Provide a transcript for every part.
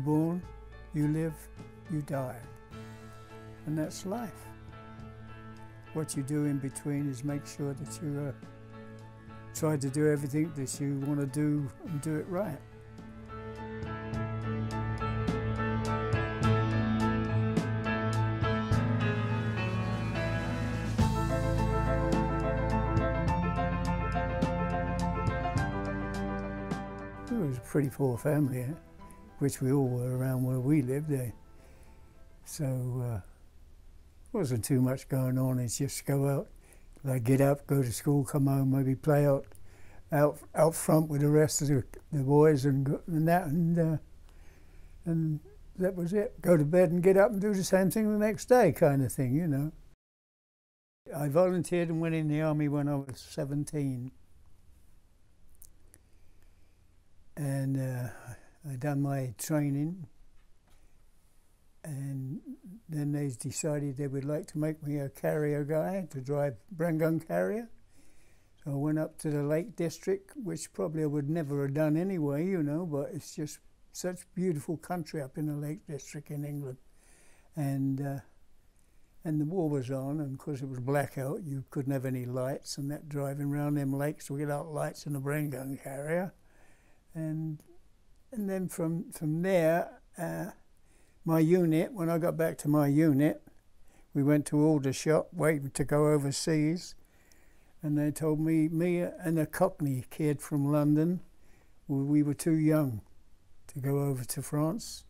You're born, you live, you die. And that's life. What you do in between is make sure that you try to do everything that you want to do and do it right. It was a pretty poor family, which we all were around where we lived there. So wasn't too much going on. It's just go out, like get up, go to school, come home, maybe play out front with the rest of the boys and that was it. Go to bed and get up and do the same thing the next day, kind of thing, you know. I volunteered and went in the army when I was 17. And I done my training, and then they decided they would like to make me a carrier guy to drive Bren gun carrier. So I went up to the Lake District, which probably I would never have done anyway, you know, but it's just such beautiful country up in the Lake District in England. And the war was on, and because it was blackout, you couldn't have any lights, and that driving around them lakes without lights in a Bren gun carrier. And then from there, my unit, when I got back to my unit, we went to Aldershot, waiting to go overseas, and they told me and a Cockney kid from London, we were too young to go over to France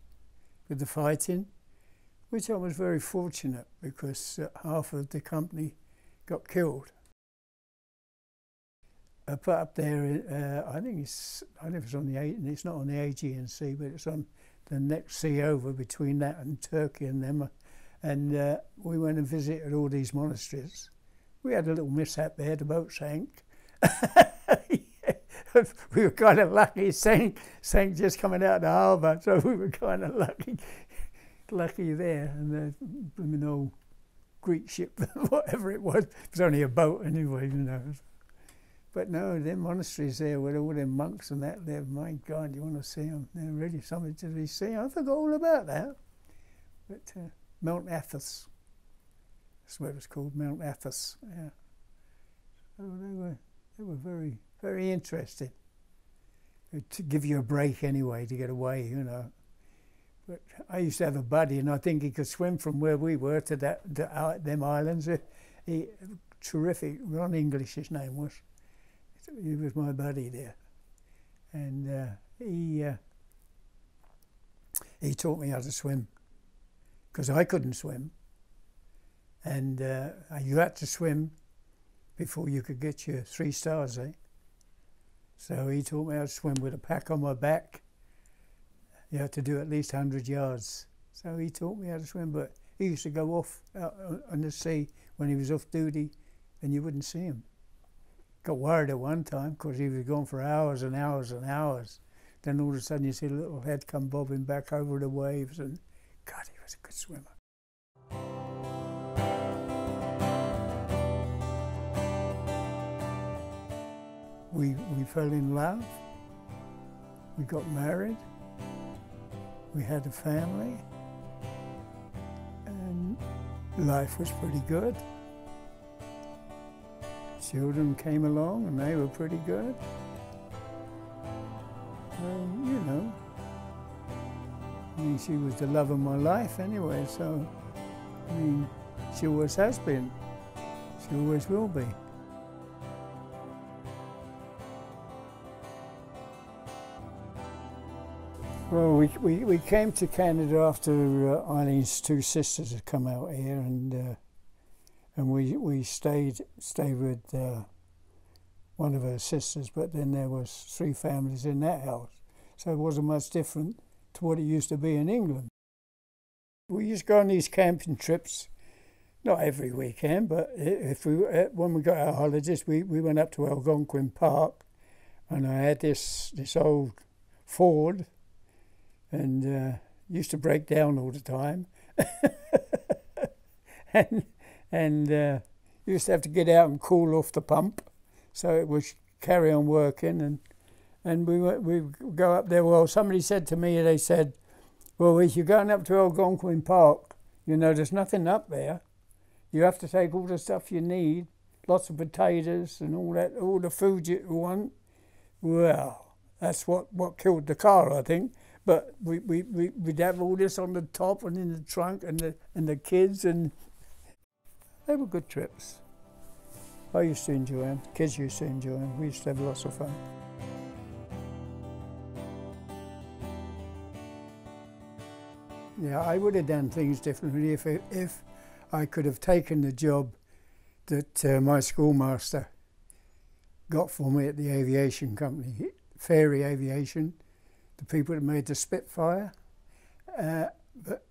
with the fighting, which I was very fortunate because half of the company got killed. Up there, I think it's on it's not on the Aegean Sea, but it's on the next sea over between that and Turkey and them. And we went and visited all these monasteries. We had a little mishap there, the boat sank. We were kind of lucky, it sank just coming out of the harbour, so we were kind of lucky there. And the blooming old Greek ship, whatever it was only a boat anyway, you know. But no, them monasteries there with all them monks and that there, my God, you want to see them. They're really something to be seen. I forgot all about that. But Mount Athos, that's what it was called, Mount Athos, yeah. So they were very, very interesting. To give you a break anyway, to get away, you know. But I used to have a buddy, and I think he could swim from where we were to them islands. Terrific, Ron English his name was. He was my buddy there, and he taught me how to swim because I couldn't swim, and you had to swim before you could get your 3 stars, eh? So he taught me how to swim with a pack on my back. You had to do at least 100 yards. So he taught me how to swim, but he used to go off out on the sea when he was off duty, and you wouldn't see him. Got worried at one time because he was gone for hours and hours and hours. Then all of a sudden you see a little head come bobbing back over the waves, and God, he was a good swimmer. We fell in love, we got married, we had a family, and life was pretty good. Children came along and they were pretty good. You know, I mean, she was the love of my life anyway, so, I mean, she always has been. She always will be. Well, we came to Canada after Eileen's 2 sisters had come out here, and we stayed with one of her sisters, but then there was 3 families in that house, so it wasn't much different to what it used to be in England. We used to go on these camping trips, not every weekend, but when we got our holidays, we went up to Algonquin Park, and I had this old Ford, and used to break down all the time. and used to have to get out and cool off the pump, so it would carry on working. And we go up there. Well, somebody said to me, they said, Well, if you're going up to Algonquin Park, you know, there's nothing up there. You have to take all the stuff you need, lots of potatoes and all that, all the food you want. Well, that's what killed the car, I think. But we'd have all this on the top and in the trunk, and the kids, and they were good trips. I used to enjoy them. Kids used to enjoy them. We used to have lots of fun. Yeah, I would have done things differently if I could have taken the job that my schoolmaster got for me at the aviation company, Fairy Aviation, the people that made the Spitfire. But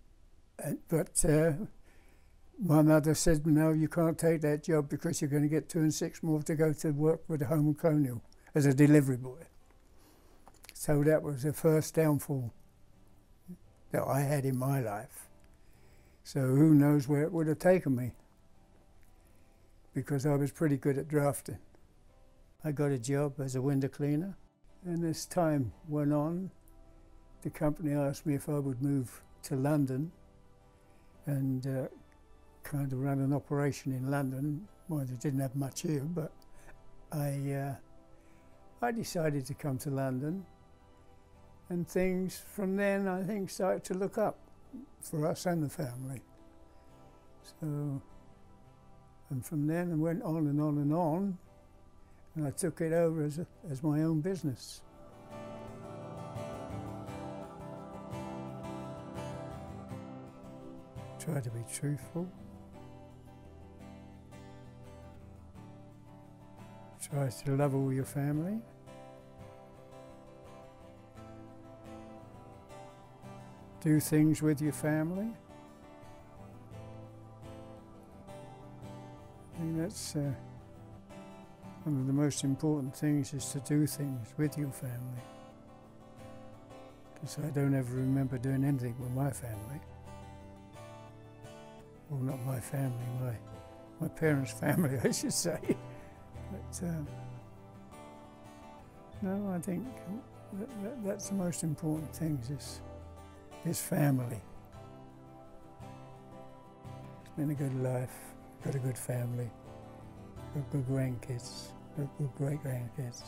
my mother said, no, you can't take that job because you're going to get 2 and 6 more to go to work with the Home and Colonial as a delivery boy. So that was the first downfall that I had in my life. So who knows where it would have taken me, because I was pretty good at drafting. I got a job as a window cleaner, and as time went on, the company asked me if I would move to London and kind of run an operation in London. Well, they didn't have much here, but I decided to come to London, and things from then, I think, started to look up for us and the family. So, and from then it went on and on and on, and I took it over as my own business. Try to be truthful. Try to love all your family. Do things with your family. I think that's one of the most important things, is to do things with your family. Because I don't ever remember doing anything with my family. Well, not my family, my parents' family, I should say. But no, I think that's the most important thing, is family. It's been a good life, got a good family, got good grandkids, got good great-grandkids.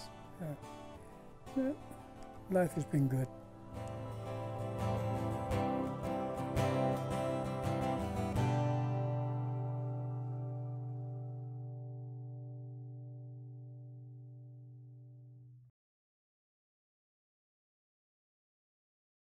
Life has been good.